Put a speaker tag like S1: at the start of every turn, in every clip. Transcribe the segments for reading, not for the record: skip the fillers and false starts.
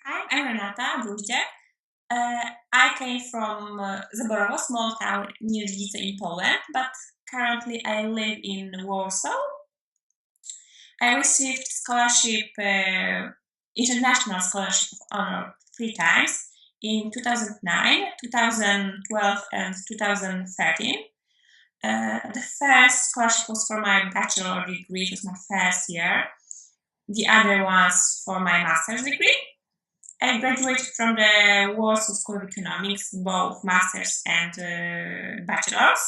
S1: Hi, I'm Renata Bruździak. I came from Zaborowo, small town near Gliwice in Poland, but currently I live in Warsaw. I received scholarship, international scholarship of honor 3 times in 2009, 2012, and 2013. The first scholarship was for my bachelor degree, it was my first year. The other was for my master's degree. I graduated from the Warsaw School of Economics, both masters and bachelors.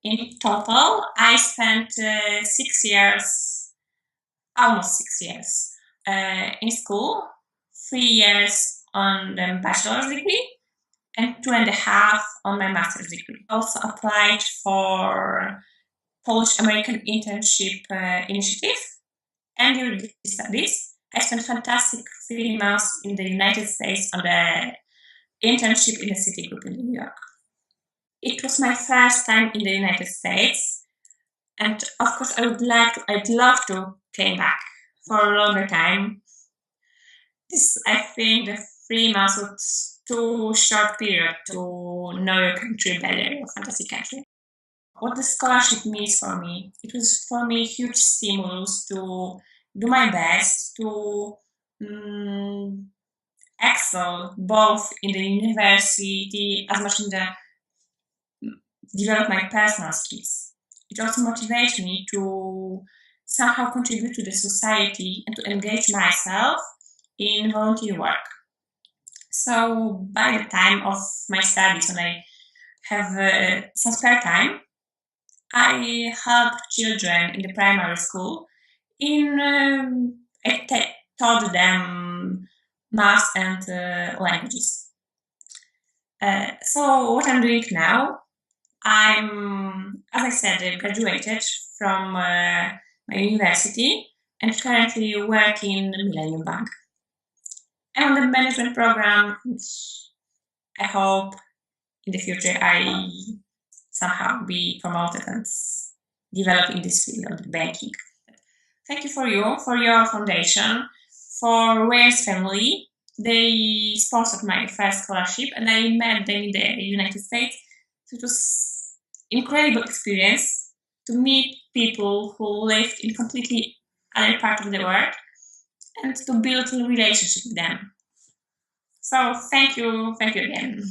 S1: In total, I spent 6 years, almost 6 years, in school, 3 years on the bachelor's degree, and 2.5 on my master's degree. Also applied for Polish American Internship Initiative and during the studies. I spent fantastic 3 months in the United States on the internship in the Citigroup in New York. It was my first time in the United States, and of course, I'd love to came back for a longer time. I think the 3 months was too short period to know your country better, your fantasy country. What the scholarship means for me, it was for me a huge stimulus to do my best to um, excel both in the university as much in the develop my personal skills. It also motivates me to somehow contribute to the society and to engage myself in volunteer work. So by the time of my studies, when I have some spare time, I help children in the primary school in taught them math and languages. So what I'm doing now, as I said, I graduated from my university and currently work in Millennium Bank. I'm on the management program, which I hope in the future I somehow be promoted and develop in this field of banking. Thank you for your foundation, for Ware's family. They sponsored my first scholarship and I met them in the United States. So it was incredible experience to meet people who lived in completely other part of the world and to build a relationship with them. So thank you again.